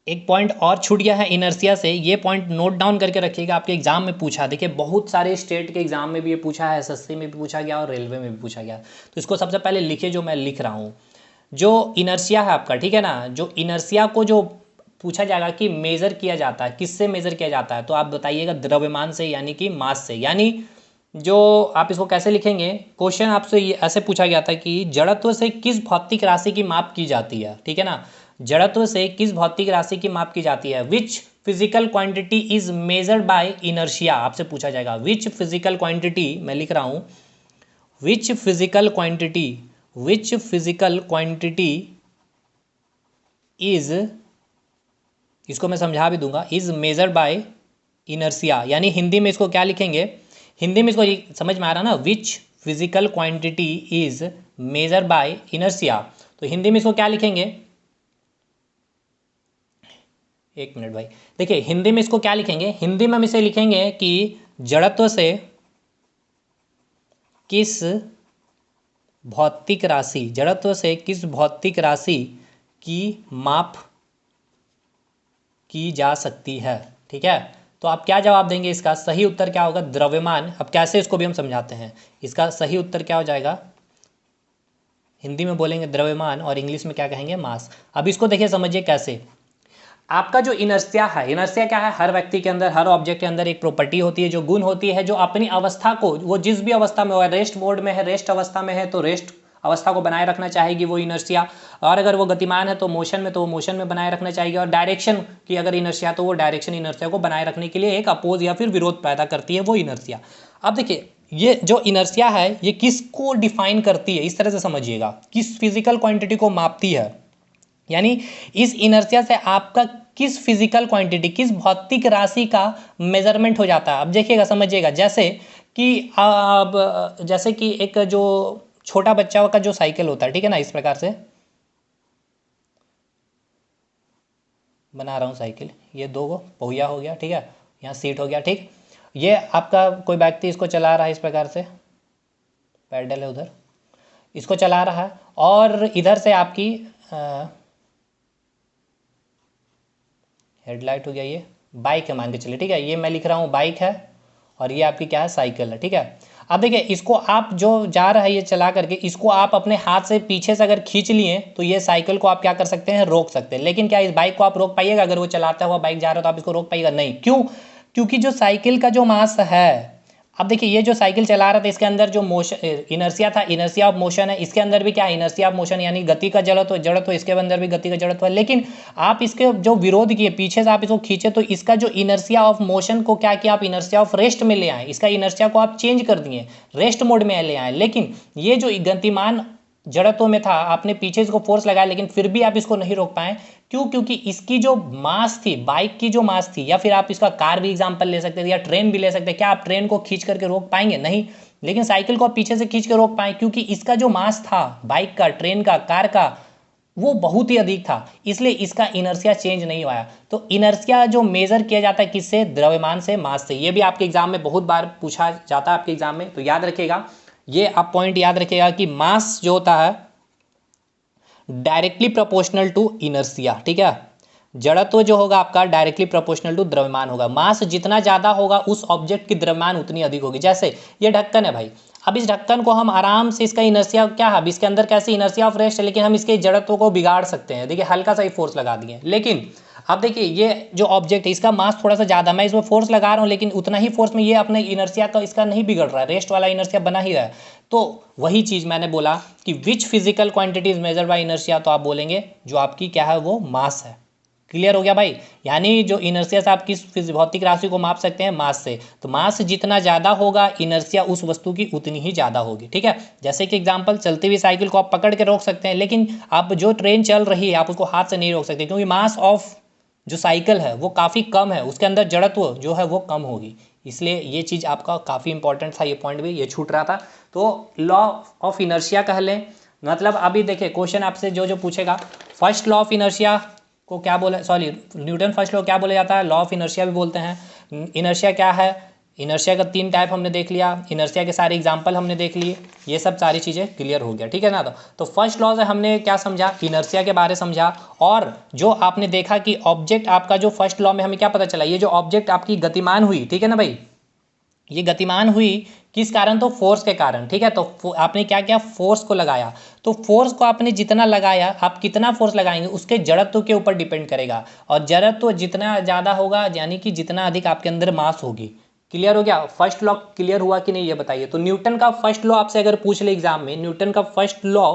एक पॉइंट और छूट गया है इनर्शिया से, ये पॉइंट नोट डाउन करके रखिएगा, आपके एग्जाम में पूछा, देखिए बहुत सारे स्टेट के एग्जाम में भी ये पूछा है, एसएससी में भी पूछा गया और रेलवे में भी पूछा गया। तो इसको सबसे पहले लिखिए जो मैं लिख रहा हूँ। जो इनर्शिया है आपका, ठीक है ना, जो इनर्शिया को जो पूछा जाएगा कि मेज़र किया जाता है, किससे मेज़र किया जाता है, तो आप बताइएगा द्रव्यमान से, यानी कि मास से। यानी जो आप इसको कैसे लिखेंगे, क्वेश्चन आपसे ये ऐसे पूछा गया था कि जड़त्व से किस भौतिक राशि की माप की जाती है, ठीक है ना, जड़त्व से किस भौतिक राशि की माप की जाती है, which physical quantity is measured by inertia, आपसे पूछा जाएगा विच फिजिकल क्वांटिटी, मैं लिख रहा हूँ which physical quantity, which physical quantity is, इसको मैं समझा भी दूंगा, इज मेजर्ड बाय इनर्शिया। यानी हिंदी में इसको क्या लिखेंगे, हिंदी में इसको समझ में आ रहा ना, which physical quantity is measure by inertia, तो हिंदी में इसको क्या लिखेंगे, एक मिनट भाई, देखिए हिंदी में इसको क्या लिखेंगे, हिंदी में हम इसे लिखेंगे कि जड़त्व से किस भौतिक राशि, जड़त्व से किस भौतिक राशि की माप की जा सकती है, ठीक है। तो आप क्या जवाब देंगे, इसका सही उत्तर क्या होगा, द्रव्यमान। अब कैसे इसको भी हम समझाते हैं, इसका सही उत्तर क्या हो जाएगा, हिंदी में बोलेंगे द्रव्यमान और इंग्लिश में क्या कहेंगे, मास। अब इसको देखिए समझिए कैसे, आपका जो इनर्शिया है, इनर्शिया क्या है, हर व्यक्ति के अंदर, हर ऑब्जेक्ट के अंदर एक प्रॉपर्टी होती है, जो गुण होती है, जो अपनी अवस्था को, वो जिस भी अवस्था में हो, रेस्ट मोड में है, रेस्ट अवस्था में है तो रेस्ट अवस्था को बनाए रखना चाहेगी वो इनर्शिया, और अगर वो गतिमान है तो मोशन में, तो वो मोशन में बनाए रखना चाहेगी, और डायरेक्शन की अगर इनर्शिया तो वो डायरेक्शन इनर्शिया को बनाए रखने के लिए एक अपोज या फिर विरोध पैदा करती है वो इनर्शिया। अब देखिए ये जो इनर्शिया है ये किसको डिफाइन करती है, इस तरह से समझिएगा, किस फिजिकल क्वांटिटी को मापती है, यानी इस इनर्शिया से आपका किस फिजिकल क्वांटिटी, किस भौतिक राशि का मेजरमेंट हो जाता है। अब देखिएगा समझिएगा, जैसे कि अब जैसे कि एक जो छोटा बच्चा का जो साइकिल होता है, ठीक है ना, इस प्रकार से बना रहा हूँ साइकिल, ये दो पहिया हो गया, ठीक है, यहाँ सीट हो गया, ठीक, ये आपका कोई व्यक्ति इसको चला रहा है, इस प्रकार से पैडल है उधर, इसको चला रहा है, और इधर से आपकी हेडलाइट हो गया, ये बाइक है मान के चलिए, ठीक है, ये मैं लिख रहा हूँ बाइक है, और ये आपकी क्या है, साइकिल है, ठीक है। अब देखिए इसको आप जो जा रहा है ये चला करके, इसको आप अपने हाथ से पीछे से अगर खींच लिए तो ये साइकिल को आप क्या कर सकते हैं, रोक सकते हैं, लेकिन क्या इस बाइक को आप रोक पाइएगा, अगर वो चलाता हुआ बाइक जा रहा है तो आप इसको रोक पाइएगा, नहीं, क्यों, क्योंकि जो साइकिल का जो मास है, अब देखिए ये जो साइकिल चला रहा था इसके अंदर जो मोशन इनर्शिया था, इनर्शिया ऑफ मोशन है, इसके अंदर भी क्या है, इनर्शिया ऑफ मोशन, यानी गति का जड़त्व, इसके अंदर भी गति का जड़त्व है, लेकिन आप इसके जो विरोध किए, पीछे से आप इसको खींचे तो इसका जो इनर्शिया ऑफ मोशन को क्या किया, आप इनर्शिया ऑफ रेस्ट में ले आए, इसका इनर्शिया को आप चेंज कर दिए, रेस्ट मोड में ले आए, लेकिन ये जो गतिमान जड़त्व में था, आपने पीछे इसको फोर्स लगाया लेकिन फिर भी आप इसको नहीं रोक पाए, क्यों, क्योंकि इसकी जो मास थी, बाइक की जो मास थी, या फिर आप इसका कार भी एग्जांपल ले सकते थे या ट्रेन भी ले सकते हैं, क्या आप ट्रेन को खींच करके रोक पाएंगे, नहीं, लेकिन साइकिल को आप पीछे से खींच के रोक पाए, क्योंकि इसका जो मास था बाइक का, ट्रेन का, कार का, वो बहुत ही अधिक था, इसलिए इसका इनर्शिया चेंज नहीं हुआ। तो इनर्शिया जो मेजर किया जाता है किससे, द्रव्यमान से, मास से, ये भी आपके एग्जाम में बहुत बार पूछा जाता है आपके एग्जाम में, तो याद रखिएगा, ये आप पॉइंट याद रखिएगा कि मास जो होता है डायरेक्टली प्रोपोर्शनल टू इनर्शिया, ठीक है, जड़त्व जो होगा आपका डायरेक्टली प्रोपोर्शनल टू द्रव्यमान होगा, मास जितना ज़्यादा होगा उस ऑब्जेक्ट की द्रव्यमान उतनी अधिक होगी। जैसे ये ढक्कन है भाई, अब इस ढक्कन को हम आराम से, इसका इनर्शिया क्या है, अब इसके अंदर कैसे इनर्शिया ऑफ रेस्ट है, लेकिन हम इसके जड़त्व को बिगाड़ सकते हैं, देखिए हल्का सा ही फोर्स लगा दिए, लेकिन अब देखिए ये जो ऑब्जेक्ट है इसका मास थोड़ा सा ज़्यादा, मैं इसमें फोर्स लगा रहा हूँ लेकिन उतना ही फोर्स में ये अपने इनर्शिया का इसका नहीं बिगड़ रहा है, रेस्ट वाला इनर्शिया बना ही रहा है। तो वही चीज़ मैंने बोला कि which physical quantity is measured by inertia, तो आप बोलेंगे जो आपकी क्या है, वो मास है। क्लियर हो गया भाई, यानी जो इनर्शिया से आप किस भौतिक राशि को माप सकते हैं, मास से, तो मास जितना ज़्यादा होगा इनर्शिया उस वस्तु की उतनी ही ज़्यादा होगी, ठीक है। जैसे कि एग्जांपल, चलती हुई साइकिल को आप पकड़ के रोक सकते हैं, लेकिन आप जो ट्रेन चल रही है आप उसको हाथ से नहीं रोक सकते, क्योंकि मास ऑफ जो साइकिल है वो काफ़ी कम है, उसके अंदर जड़त्व जो है वो कम होगी, इसलिए ये चीज़ आपका काफ़ी इंपॉर्टेंट था, ये पॉइंट भी ये छूट रहा था। तो लॉ ऑफ इनर्शिया कह लें, मतलब अभी देखिए क्वेश्चन आपसे जो जो पूछेगा, फर्स्ट लॉ ऑफ इनर्शिया को क्या बोला, सॉरी न्यूटन फर्स्ट लॉ क्या बोला जाता है, लॉ ऑफ इनर्शिया भी बोलते हैं। इनर्शिया क्या है, इनर्शिया का 3 टाइप हमने देख लिया, इनर्शिया के सारे एग्जाम्पल हमने देख लिए, ये सब सारी चीज़ें क्लियर हो गया, ठीक है ना। तो फर्स्ट लॉ से हमने क्या समझा, इनर्शिया के बारे समझा। और जो आपने देखा कि ऑब्जेक्ट आपका जो फर्स्ट लॉ में हमें क्या पता चला, ये जो ऑब्जेक्ट आपकी गतिमान हुई, ठीक है ना भाई, ये गतिमान हुई किस कारण, तो फोर्स के कारण, ठीक है। तो आपने क्या किया, फोर्स को लगाया। तो फोर्स को आपने जितना लगाया, आप कितना फोर्स लगाएंगे उसके जड़त्व के ऊपर डिपेंड करेगा, और जड़त्व जितना ज़्यादा होगा यानी कि जितना अधिक आपके अंदर मास होगी। क्लियर हो गया, फर्स्ट लॉ क्लियर हुआ कि नहीं ये बताइए। तो न्यूटन का फर्स्ट लॉ आपसे अगर पूछ ले एग्जाम में, न्यूटन का फर्स्ट लॉ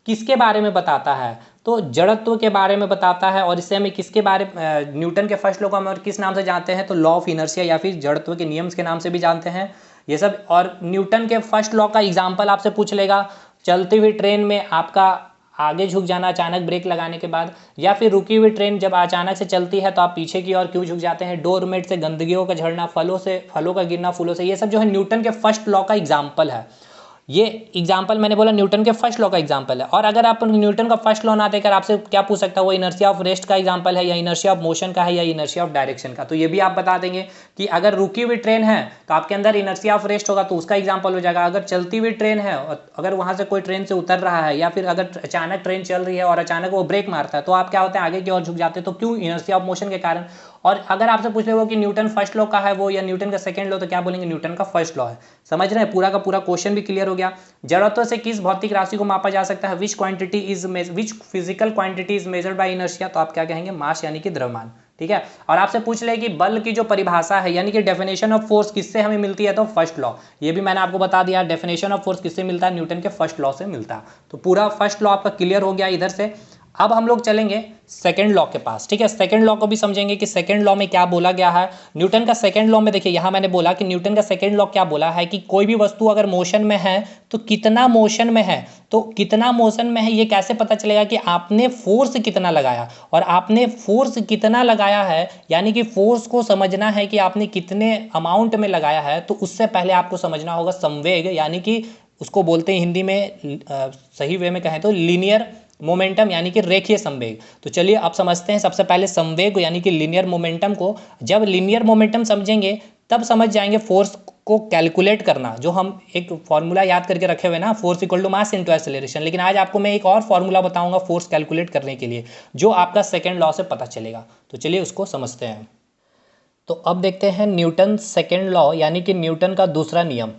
किसके बारे में बताता है, तो जड़त्व के बारे में बताता है। और इससे हमें किसके बारे न्यूटन के फर्स्ट लॉ को हम और किस नाम से जानते हैं, तो लॉ ऑफ इनर्शिया या फिर जड़त्व के नियम के नाम से भी जानते हैं ये सब। और न्यूटन के फर्स्ट लॉ का एग्जाम्पल आपसे पूछ लेगा, चलती हुई ट्रेन में आपका आगे झुक जाना अचानक ब्रेक लगाने के बाद, या फिर रुकी हुई ट्रेन जब अचानक से चलती है तो आप पीछे की ओर क्यों झुक जाते हैं, डोरमेट से गंदगियों का झड़ना, फलों का गिरना फूलों से, ये सब जो है न्यूटन के फर्स्ट लॉ का एग्जाम्पल है। ये एग्जाम्पल मैंने बोला न्यूटन के फर्स्ट लॉ का एग्जाम्पल है। और अगर आप न्यूटन का फर्स्ट लॉ ना देकर आपसे क्या पूछ सकता है, वो इनर्शिया ऑफ रेस्ट का एग्जाम्पल है, या इनर्शिया ऑफ मोशन का है, या इनर्शिया ऑफ डायरेक्शन का, तो ये भी आप बता देंगे कि अगर रुकी हुई ट्रेन है तो आपके अंदर इनर्शिया ऑफ रेस्ट होगा, तो उसका एग्जाम्पल हो जाएगा। अगर चलती हुई ट्रेन है, अगर वहां से कोई ट्रेन से उतर रहा है, या फिर अगर अचानक ट्रेन चल रही है और अचानक वो ब्रेक मारता है, तो आप क्या होते हैं, आगे की ओर झुक जाते हैं, तो क्यों, इनर्शिया ऑफ मोशन के कारण। और अगर आपसे पूछ रहे हो कि न्यूटन फर्स्ट लॉ का है वो, या न्यूटन का सेकंड लॉ, तो क्या बोलेंगे, न्यूटन का फर्स्ट लॉ है। समझ रहे हैं, पूरा का पूरा क्वेश्चन भी क्लियर हो गया। जड़त्व से किस भौतिक राशि को मापा जा सकता है, which physical quantity is measured by inertia, तो आप क्या कहेंगे, मास यानी कि द्रव्यमान, ठीक है। और आपसे पूछ ले कि बल की जो परिभाषा है यानी कि डेफिनेशन ऑफ फोर्स किससे हमें मिलती है, तो फर्स्ट लॉ, ये भी मैंने आपको बता दिया, डेफिनेशन ऑफ फोर्स किससे मिलता है, न्यूटन के फर्स्ट लॉ से मिलता है। तो पूरा फर्स्ट लॉ आपका क्लियर हो गया इधर से। अब हम लोग चलेंगे सेकंड लॉ के पास, ठीक है। सेकंड लॉ को भी समझेंगे कि सेकंड लॉ में क्या बोला गया है। न्यूटन का सेकंड लॉ में देखिए, यहां मैंने बोला कि न्यूटन का सेकंड लॉ क्या बोला है कि कोई भी वस्तु अगर मोशन में है तो कितना मोशन में है, तो कितना मोशन में है ये कैसे पता चलेगा, कि आपने फोर्स कितना लगाया। और आपने फोर्स कितना लगाया है यानी कि फोर्स को समझना है कि आपने कितने अमाउंट में लगाया है, तो उससे पहले आपको समझना होगा संवेग, यानी कि उसको बोलते हैं हिंदी में सही वे में कहें तो लीनियर मोमेंटम यानी कि रेखीय संवेग। तो चलिए अब समझते हैं सबसे पहले संवेग यानी कि लीनियर मोमेंटम को। जब लीनियर मोमेंटम समझेंगे तब समझ जाएंगे फोर्स को कैलकुलेट करना, जो हम एक फॉर्मूला याद करके रखे हुए ना, force equal to mass into acceleration. लेकिन आज आपको मैं एक और फॉर्मूला बताऊंगा फोर्स कैलकुलेट करने के लिए, जो आपका सेकेंड लॉ से पता चलेगा। तो चलिए उसको समझते हैं। तो अब देखते हैं न्यूटन सेकेंड लॉ यानी कि न्यूटन का दूसरा नियम।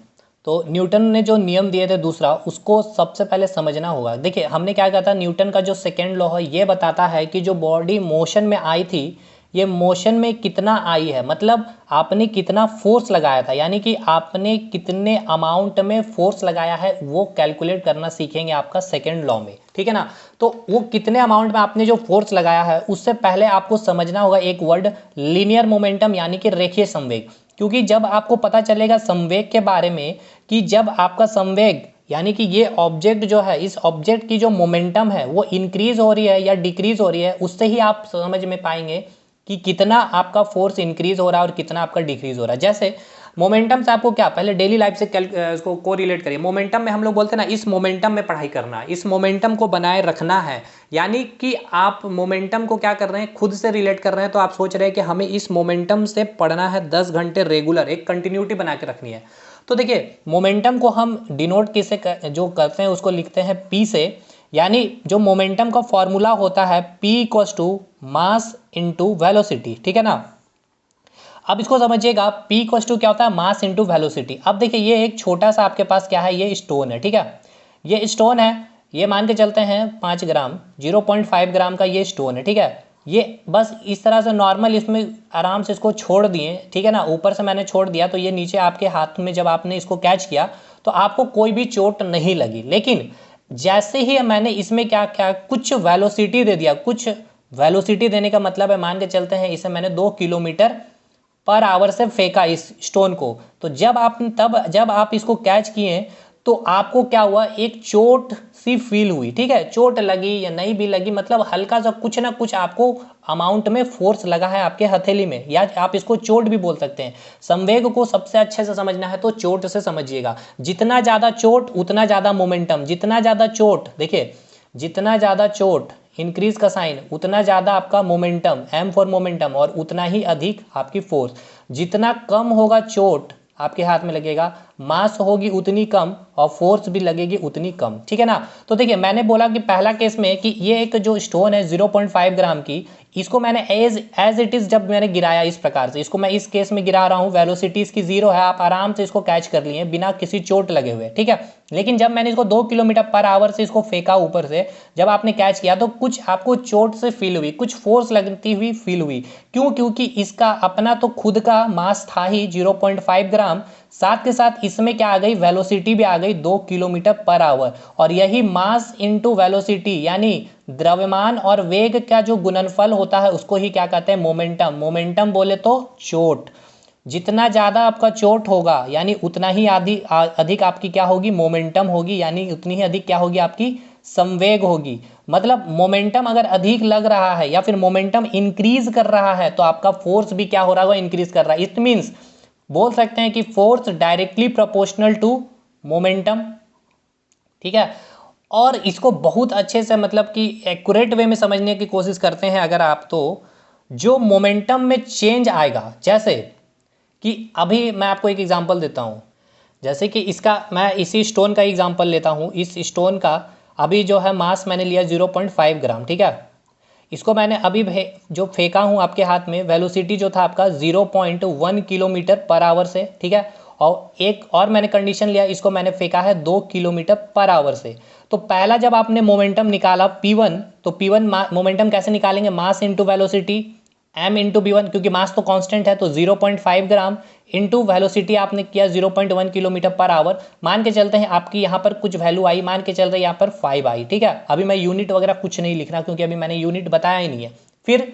तो न्यूटन ने जो नियम दिए थे दूसरा, उसको सबसे पहले समझना होगा। देखिए हमने क्या कहा था, न्यूटन का जो सेकेंड लॉ है ये बताता है कि जो बॉडी मोशन में आई थी, ये मोशन में कितना आई है, मतलब आपने कितना फोर्स लगाया था, यानी कि आपने कितने अमाउंट में फोर्स लगाया है, वो कैलकुलेट करना सीखेंगे आपका सेकेंड लॉ में, ठीक है ना। तो वो कितने अमाउंट में आपने जो फोर्स लगाया है, उससे पहले आपको समझना होगा एक वर्ड, लीनियर मोमेंटम यानी कि रेखीय संवेग। क्योंकि जब आपको पता चलेगा संवेग के बारे में, कि जब आपका संवेग यानी कि ये ऑब्जेक्ट जो है, इस ऑब्जेक्ट की जो मोमेंटम है वो इंक्रीज हो रही है या डिक्रीज हो रही है, उससे ही आप समझ में पाएंगे कि कितना आपका फोर्स इंक्रीज हो रहा है और कितना आपका डिक्रीज हो रहा है। जैसे मोमेंटम से आपको क्या, पहले डेली लाइफ से इसको को रिलेट करिए। मोमेंटम में हम लोग बोलते हैं ना, इस मोमेंटम में पढ़ाई करना, इस मोमेंटम को बनाए रखना है, यानी कि आप मोमेंटम को क्या कर रहे हैं, खुद से रिलेट कर रहे हैं। तो आप सोच रहे हैं कि हमें इस मोमेंटम से पढ़ना है 10 घंटे रेगुलर, एक कंटिन्यूटी बना के रखनी है। तो देखिए मोमेंटम को हम डिनोट किसे जो करते हैं उसको लिखते हैं पी से, यानी जो मोमेंटम का फॉर्मूला होता है P equals to mass into velocity, ठीक है ना। अब इसको समझिएगा, पी इक्वल्स टू क्या होता है, मास इंटू वेलोसिटी। अब देखिए ये एक छोटा सा आपके पास क्या है, ये स्टोन है, ठीक है। ये स्टोन है, ये मान के चलते हैं 5 ग्राम, 0.5 ग्राम का ये स्टोन है, ठीक है। ये बस इस तरह से नॉर्मल इसमें आराम से इसको छोड़ दिए, ठीक है ना, ऊपर से मैंने छोड़ दिया, तो ये नीचे आपके हाथ में जब आपने इसको कैच किया तो आपको कोई भी चोट नहीं लगी। लेकिन जैसे ही मैंने इसमें क्या क्या कुछ वेलोसिटी दे दिया, कुछ वेलोसिटी देने का मतलब है, मान के चलते हैं इसे मैंने 2 किलोमीटर पर आवर से फेंका इस स्टोन को, तो जब आप इसको कैच किए तो आपको क्या हुआ, एक चोट सी फील हुई, ठीक है। चोट लगी या नहीं भी लगी, मतलब हल्का सा कुछ ना कुछ आपको अमाउंट में फोर्स लगा है आपके हथेली में, या आप इसको चोट भी बोल सकते हैं। संवेग को सबसे अच्छे से समझना है तो चोट से समझिएगा। जितना ज्यादा चोट उतना ज्यादा मोमेंटम, जितना ज्यादा चोट, देखिए जितना ज्यादा चोट इंक्रीज का साइन उतना ज़्यादा आपका मोमेंटम, एम फॉर मोमेंटम, और उतना ही अधिक आपकी फोर्स। जितना कम होगा चोट आपके हाथ में लगेगा, मास होगी उतनी कम और फोर्स भी लगेगी उतनी कम, ठीक है ना। तो देखिए मैंने बोला कि पहला केस में कि ये एक जो स्टोन है 0.5 ग्राम की, इसको मैंने एज इट इज जब मैंने गिराया इस प्रकार से, इसको मैं इस केस में गिरा रहा हूँ, वेलोसिटी इसकी 0 है, आप आराम से इसको कैच कर लिए बिना किसी चोट लगे हुए, ठीक है। लेकिन जब मैंने इसको 2 किलोमीटर पर आवर से इसको फेंका ऊपर से, जब आपने कैच किया तो कुछ आपको चोट से फील हुई, कुछ फोर्स लगती हुई फील हुई। क्यों? क्योंकि इसका अपना तो खुद का मास था ही 0.5 ग्राम, साथ के साथ इसमें क्या आ गई, वेलोसिटी भी आ गई 2 किलोमीटर पर आवर। और यही मास इनटू वेलोसिटी यानी द्रव्यमान और वेग का जो गुणनफल होता है उसको ही क्या कहते हैं, मोमेंटम। मोमेंटम बोले तो चोट, जितना ज़्यादा आपका चोट होगा यानी उतना ही अधिक आपकी क्या होगी, मोमेंटम होगी, यानी उतनी ही अधिक क्या होगी, आपकी संवेग होगी। मतलब मोमेंटम अगर अधिक लग रहा है या फिर मोमेंटम इंक्रीज कर रहा है तो आपका फोर्स भी क्या हो रहा है, इंक्रीज कर रहा है। इट मीन्स बोल सकते हैं कि force directly proportional to momentum, ठीक है। और इसको बहुत अच्छे से मतलब कि एक्यूरेट वे में समझने की कोशिश करते हैं अगर आप, तो जो मोमेंटम में चेंज आएगा, जैसे कि अभी मैं आपको एक एग्जांपल देता हूँ, जैसे कि इसका मैं इसी स्टोन का एग्जांपल लेता हूँ। इस स्टोन का अभी जो है मास मैंने लिया 0.5 ग्राम, ठीक है। इसको मैंने अभी जो फेंका हूँ आपके हाथ में, वेलोसिटी जो था आपका 0.1 किलोमीटर पर आवर से, ठीक है। और एक और मैंने कंडीशन लिया, इसको मैंने फेंका है 2 किलोमीटर पर आवर से। तो पहला जब आपने मोमेंटम निकाला P1, तो P1 मोमेंटम कैसे निकालेंगे, मास into velocity, m into B1, क्योंकि मास तो कांस्टेंट है, तो 0.5 ग्राम इंटू वेलोसिटी आपने किया 0.1 किलोमीटर पर आवर। मान के चलते हैं आपकी यहाँ पर कुछ वैल्यू आई, मान के चल रही है यहाँ पर 5 आई, ठीक है। अभी मैं यूनिट वगैरह कुछ नहीं लिख रहा क्योंकि अभी मैंने यूनिट बताया ही नहीं है। फिर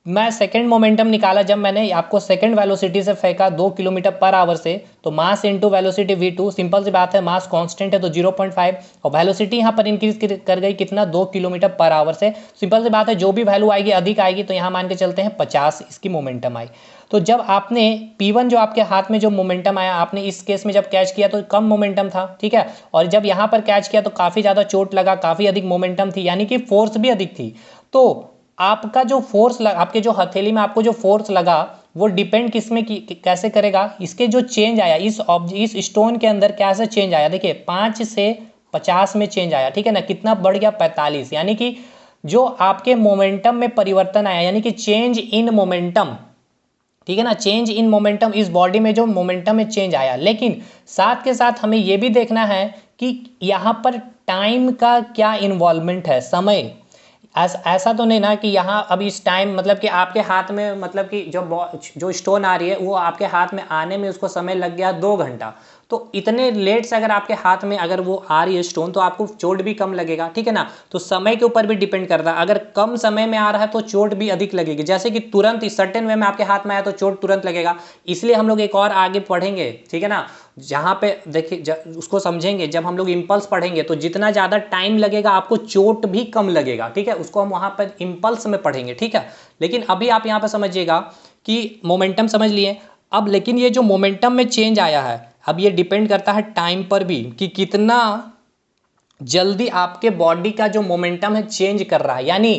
मैं सेकंड मोमेंटम निकाला, जब मैंने आपको सेकंड वेलोसिटी से फेंका 2 किलोमीटर पर आवर से, तो mass into velocity V2, simple सी बात है, मास कांस्टेंट है तो 0.5 और वेलोसिटी यहाँ पर इंक्रीज कर गई कितना, 2 किलोमीटर पर आवर से। सिंपल सी बात है, जो भी वैल्यू आएगी अधिक आएगी, तो यहाँ मान के चलते हैं 50 इसकी मोमेंटम आई। तो जब आपने P1 जो आपके हाथ में जो मोमेंटम आया, आपने इस केस में जब कैच किया तो कम मोमेंटम था, ठीक है। और जब यहाँ पर कैच किया तो काफ़ी ज़्यादा चोट लगा, काफ़ी अधिक मोमेंटम थी, यानी कि फोर्स भी अधिक थी। तो आपका जो फोर्स आपके जो हथेली में आपको जो फोर्स लगा वो डिपेंड किसमें कैसे करेगा, इसके जो चेंज आया इस स्टोन के अंदर कैसे चेंज आया। देखिए 5 से 50 में चेंज आया, ठीक है ना, कितना बढ़ गया, 45। यानी कि जो आपके मोमेंटम में परिवर्तन आया, यानी कि चेंज इन मोमेंटम, ठीक है ना, चेंज इन मोमेंटम, इस बॉडी में जो मोमेंटम में चेंज आया। लेकिन साथ के साथ हमें यह भी देखना है कि यहाँ पर टाइम का क्या इन्वॉल्वमेंट है, समय। ऐसा तो नहीं ना कि यहाँ अब इस टाइम मतलब कि आपके हाथ में मतलब कि जो स्टोन आ रही है वो आपके हाथ में आने में उसको समय लग गया 2 घंटा, तो इतने लेट से अगर आपके हाथ में अगर वो आ रही है स्टोन तो आपको चोट भी कम लगेगा, ठीक है ना। तो समय के ऊपर भी डिपेंड करता है, अगर कम समय में आ रहा है तो चोट भी अधिक लगेगी। जैसे कि तुरंत इस सर्टेन वे में आपके हाथ में आया तो चोट तुरंत लगेगा। इसलिए हम लोग एक और आगे पढ़ेंगे, ठीक है ना, जहाँ पे देखिए उसको समझेंगे, जब हम लोग इम्पल्स पढ़ेंगे तो जितना ज़्यादा टाइम लगेगा आपको चोट भी कम लगेगा, ठीक है। उसको हम वहाँ पर इम्पल्स में पढ़ेंगे, ठीक है। लेकिन अभी आप यहाँ पर समझिएगा कि मोमेंटम समझ लिए अब, लेकिन ये जो मोमेंटम में चेंज आया है अब ये डिपेंड करता है टाइम पर भी कि कितना जल्दी आपके बॉडी का जो मोमेंटम है चेंज कर रहा है। यानी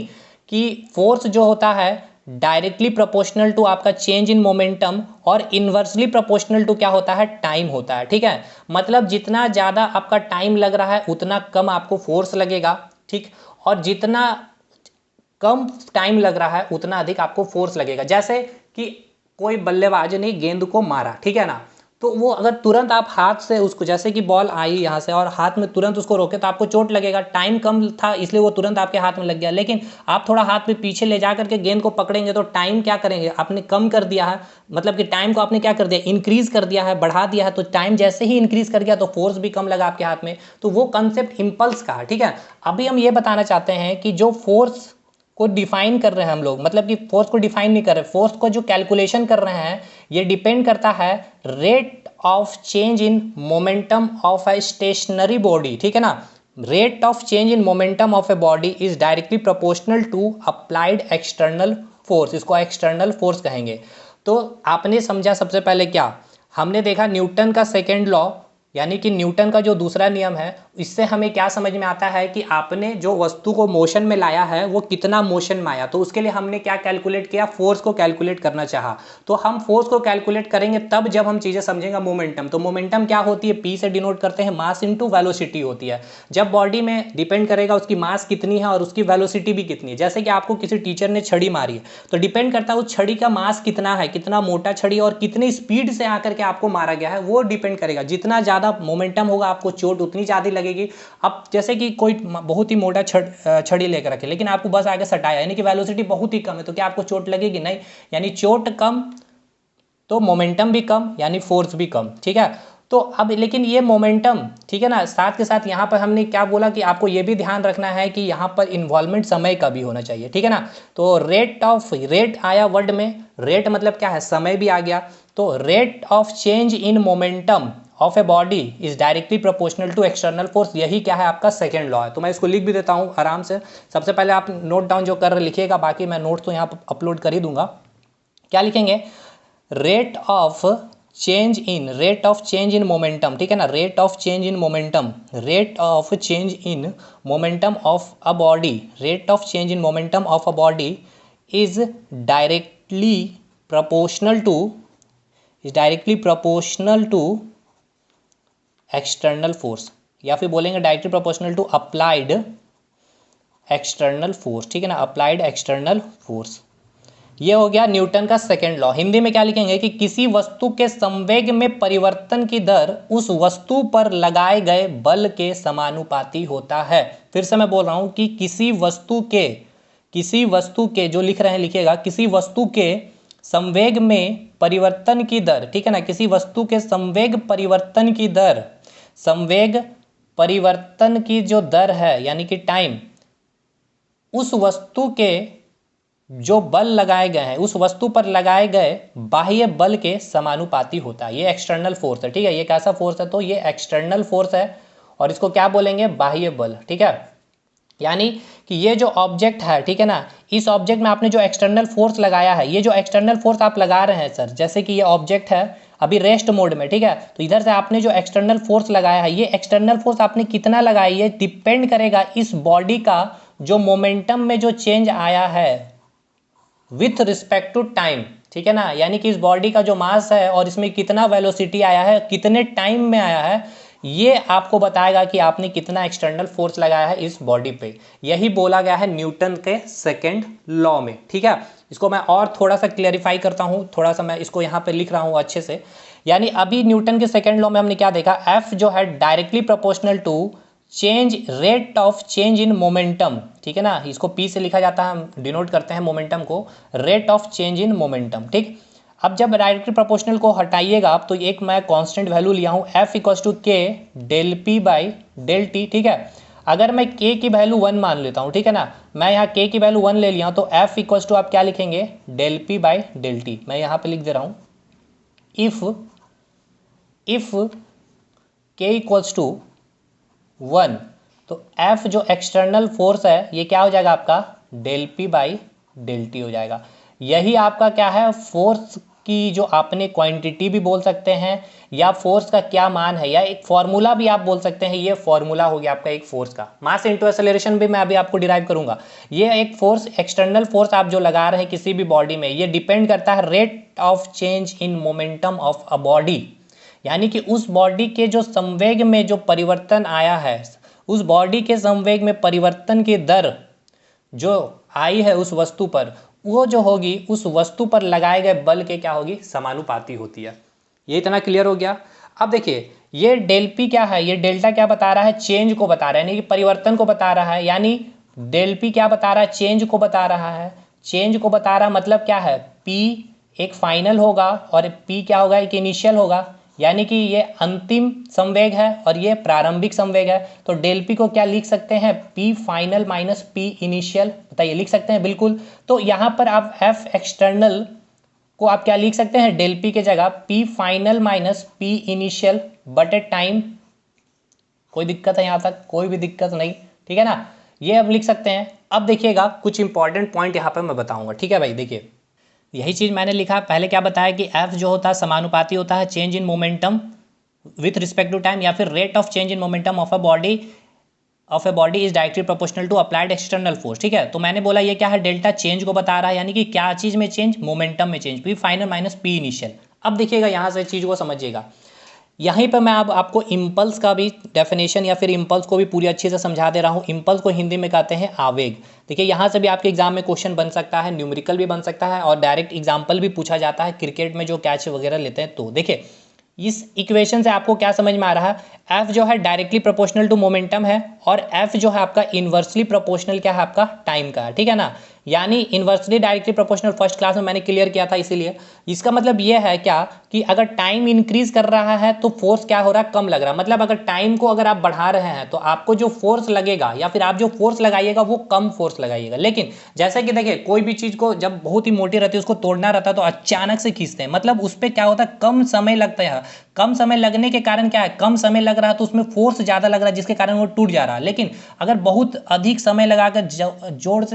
कि फोर्स जो होता है डायरेक्टली प्रोपोर्शनल टू आपका चेंज इन मोमेंटम और इन्वर्सली प्रोपोर्शनल टू क्या होता है, टाइम होता है, ठीक है। मतलब जितना ज़्यादा आपका टाइम लग रहा है उतना कम आपको फोर्स लगेगा, ठीक, और जितना कम टाइम लग रहा है उतना अधिक आपको फोर्स लगेगा। जैसे कि कोई बल्लेबाज ने गेंद को मारा, ठीक है ना, तो वो अगर तुरंत आप हाथ से उसको, जैसे कि बॉल आई यहाँ से और हाथ में तुरंत उसको रोके तो आपको चोट लगेगा। टाइम कम था इसलिए वो तुरंत आपके हाथ में लग गया। लेकिन आप थोड़ा हाथ में पीछे ले जा करके गेंद को पकड़ेंगे तो टाइम क्या करेंगे, आपने कम कर दिया है, मतलब कि टाइम को आपने क्या कर दिया, इंक्रीज कर दिया है, बढ़ा दिया है। तो टाइम जैसे ही इंक्रीज कर गया तो फोर्स भी कम लगा आपके हाथ में। तो वो कंसेप्ट इम्पल्स का है, ठीक है। अभी हम ये बताना चाहते हैं कि जो फोर्स को डिफाइन कर रहे हैं हम लोग, मतलब कि फोर्स को डिफाइन नहीं कर रहे, फोर्स को जो कैलकुलेशन कर रहे हैं ये डिपेंड करता है rate of change in momentum of a stationary body, ठीक है ना। Rate of change in momentum of a body is directly proportional to applied external force, इसको एक्सटर्नल फोर्स कहेंगे। तो आपने समझा सबसे पहले क्या, हमने देखा न्यूटन का सेकेंड लॉ, यानी कि न्यूटन का जो दूसरा नियम है, इससे हमें क्या समझ में आता है कि आपने जो वस्तु को मोशन में लाया है वो कितना मोशन में आया। तो उसके लिए हमने क्या कैलकुलेट किया, फोर्स को कैलकुलेट करना चाहा। तो हम फोर्स को कैलकुलेट करेंगे तब जब हम चीज़ें समझेंगे मोमेंटम। तो मोमेंटम क्या होती है, पी से डिनोट करते हैं, मास इंटू वेलोसिटी होती है। जब बॉडी में डिपेंड करेगा उसकी मास कितनी है और उसकी वेलोसिटी भी कितनी है। जैसे कि आपको किसी टीचर ने छड़ी मारी है तो डिपेंड करता है उस छड़ी का मास कितना है, कितना मोटा छड़ी और कितनी स्पीड से आकर के आपको मारा गया है, वो डिपेंड करेगा। जितना ज़्यादा मोमेंटम होगा आपको चोट उतनी ज़्यादा लगेगी। अब जैसे कि कोई बहुत ही मोटा छड़ी लेकर रखे लेकिन आपको बस आगे सटाया, यानी कि वेलोसिटी बहुत ही कम है, तो क्या आपको चोट लगेगी? नहीं। यानी चोट कम तो मोमेंटम भी कम, यानी फोर्स भी कम। ठीक है, तो अब लेकिन ये मोमेंटम, ठीक है ना, साथ के साथ यहाँ पर हमने क्या बोला कि आपको ये भी ध्यान रखना है कि यहाँ पर इन्वॉल्वमेंट समय का भी होना चाहिए। ठीक है ना, तो रेट आया वर्ड में, रेट मतलब क्या है, समय भी आ गया। तो rate of change in momentum of a body is directly proportional to external force. यही क्या है, आपका सेकेंड लॉ है। तो मैं इसको लिख भी देता हूँ आराम से। सबसे पहले आप नोट डाउन जो कर रहे लिखिएगा, बाकी मैं नोट तो यहाँ पर अपलोड कर ही दूंगा। क्या लिखेंगे, rate of change in momentum. ठीक है ना, rate of change in momentum, rate of change in momentum of a body, rate of change in momentum of a body is directly proportional to external force, या फिर बोलेंगे directly proportional to applied external force. ठीक है ना, applied external force. ये हो गया Newton का सेकेंड लॉ। हिंदी में क्या लिखेंगे कि किसी वस्तु के संवेग में परिवर्तन की दर उस वस्तु पर लगाए गए बल के समानुपाती होता है। फिर से मैं बोल रहा हूं कि किसी वस्तु के जो लिख रहे हैं लिखिएगा, किसी वस्तु के संवेग में परिवर्तन की दर, ठीक है ना, किसी वस्तु के संवेग परिवर्तन की दर, संवेग परिवर्तन की जो दर है यानी कि टाइम, उस वस्तु के जो बल लगाए गए हैं, उस वस्तु पर लगाए गए बाह्य बल के समानुपाती होता है। ये एक्सटर्नल फोर्स है। ठीक है, ये कैसा फोर्स है, तो ये एक्सटर्नल फोर्स है और इसको क्या बोलेंगे, बाह्य बल। ठीक है, यानी कि ये जो ऑब्जेक्ट है, ठीक है ना, इस ऑब्जेक्ट में आपने जो एक्सटर्नल फोर्स लगाया है, ये जो एक्सटर्नल फोर्स आप लगा रहे हैं सर, जैसे कि ये ऑब्जेक्ट है अभी रेस्ट मोड में, ठीक है, तो इधर से आपने जो एक्सटर्नल फोर्स लगाया है, ये एक्सटर्नल फोर्स आपने कितना लगाई, ये डिपेंड करेगा इस बॉडी का जो मोमेंटम में जो चेंज आया है विथ रिस्पेक्ट टू टाइम। ठीक है ना, यानी कि इस बॉडी का जो मास है और इसमें कितना वेलोसिटी आया है, कितने टाइम में आया है, ये आपको बताएगा कि आपने कितना एक्सटर्नल फोर्स लगाया है इस बॉडी पे। यही बोला गया है न्यूटन के सेकेंड लॉ में। ठीक है, इसको मैं और थोड़ा सा क्लियरिफाई करता हूँ, थोड़ा सा मैं इसको यहाँ पे लिख रहा हूँ अच्छे से। यानी अभी न्यूटन के सेकेंड लॉ में हमने क्या देखा, एफ जो है directly proportional to rate of change in momentum. ठीक है ना, इसको पी से लिखा जाता है, हम डिनोट करते हैं मोमेंटम को, rate of change in momentum. ठीक, अब जब डायरेक्टली प्रोपोर्शनल को हटाइएगा आप, तो एक मैं कांस्टेंट वैल्यू लिया हूं, F equals to K del P by del T. ठीक है, अगर मैं के की वैल्यू 1 मान लेता हूं, ठीक है ना, मैं यहाँ के की वैल्यू 1 ले लिया हूं, तो एफ इक्वल्स टू आप क्या लिखेंगे, del P by del T. मैं यहाँ पे लिख दे रहा हूँ, इफ के इक्वल्स टू 1, तो एफ जो एक्सटर्नल फोर्स है ये क्या हो जाएगा आपका, del P by del T हो जाएगा। यही आपका क्या है, फोर्स की जो आपने क्वांटिटी भी बोल सकते हैं, या फोर्स का क्या मान है, या एक फॉर्मूला भी आप बोल सकते हैं। ये फॉर्मूला हो गया आपका एक फोर्स का। मास इनटू एक्सेलरेशन भी मैं अभी आपको डिराइव करूंगा। ये एक फोर्स, एक्सटर्नल फोर्स आप जो लगा रहे हैं किसी भी बॉडी में, ये डिपेंड करता है rate of change in momentum of a body, यानी कि उस बॉडी के जो संवेग में जो परिवर्तन आया है, उस बॉडी के संवेग में परिवर्तन की दर जो आई है उस वस्तु पर, वो जो होगी उस वस्तु पर लगाए गए बल के क्या होगी, समानुपाती होती है। ये इतना क्लियर हो गया। अब देखिए ये डेल पी क्या है, ये डेल्टा क्या बता रहा है, चेंज को बता रहा है, यानी कि परिवर्तन को बता रहा है। यानी डेल पी क्या बता रहा है, चेंज को बता रहा है। चेंज को बता रहा मतलब क्या है, पी एक फाइनल होगा और पी क्या होगा, एक इनिशियल होगा, यानी कि ये अंतिम संवेग है और ये प्रारंभिक संवेग है। तो डेल पी को क्या लिख सकते हैं, P final minus P initial, बताइए लिख सकते हैं, बिल्कुल। तो यहाँ पर आप एफ एक्सटर्नल को आप क्या लिख सकते हैं, डेल पी के जगह P final minus P initial बटे टाइम। कोई दिक्कत है यहाँ तक, कोई भी दिक्कत नहीं, ठीक है ना, ये हम लिख सकते हैं। अब देखिएगा कुछ इंपॉर्टेंट पॉइंट यहाँ पर मैं बताऊंगा, ठीक है भाई। देखिए यही चीज़ मैंने लिखा, पहले क्या बताया कि एफ जो होता है समानुपाती होता है change in momentum with respect to time, या फिर rate of change in momentum of a body is directly proportional to applied external force. ठीक है, तो मैंने बोला ये क्या है, डेल्टा चेंज को बता रहा है, यानी कि क्या चीज में चेंज, मोमेंटम में change, P final minus P initial. अब देखिएगा यहाँ से चीज को समझिएगा, यहीं पर मैं अब आपको इम्पल्स का भी डेफिनेशन या फिर इम्पल्स को भी पूरी अच्छे से समझा दे रहा हूँ। इम्पल्स को हिंदी में कहते हैं आवेग। देखिए यहाँ से भी आपके एग्जाम में क्वेश्चन बन सकता है, न्यूमेरिकल भी बन सकता है और डायरेक्ट एग्जाम्पल भी पूछा जाता है क्रिकेट में जो कैच वगैरह लेते हैं। तो देखिए इस इक्वेशन से आपको क्या समझ में आ रहा है, एफ जो है डायरेक्टली प्रोपोर्शनल टू मोमेंटम है और एफ जो है आपका इन्वर्सली प्रोपोर्शनल क्या है, आपका टाइम का है। ठीक है ना, यानी inversely directly proportional first class में मैंने क्लियर किया था, इसीलिए इसका मतलब ये है क्या कि अगर टाइम इंक्रीज कर रहा है तो फोर्स क्या हो रहा है, कम लग रहा है। मतलब अगर टाइम को अगर आप बढ़ा रहे हैं तो आपको जो फोर्स लगेगा या फिर आप जो फोर्स लगाइएगा वो कम फोर्स लगाइएगा। लेकिन जैसे कि देखिए कोई भी चीज को जब बहुत ही मोटी रहती है उसको तोड़ना रहता है तो अचानक से खींचते हैं, मतलब उस पर क्या होता है, कम समय लगता है। कम समय लगने के कारण क्या है, कम समय लग रहा है तो उसमें फोर्स ज्यादा लग रहा है जिसके कारण वो टूट जा रहा है। लेकिन अगर बहुत अधिक समय लगाकर जोर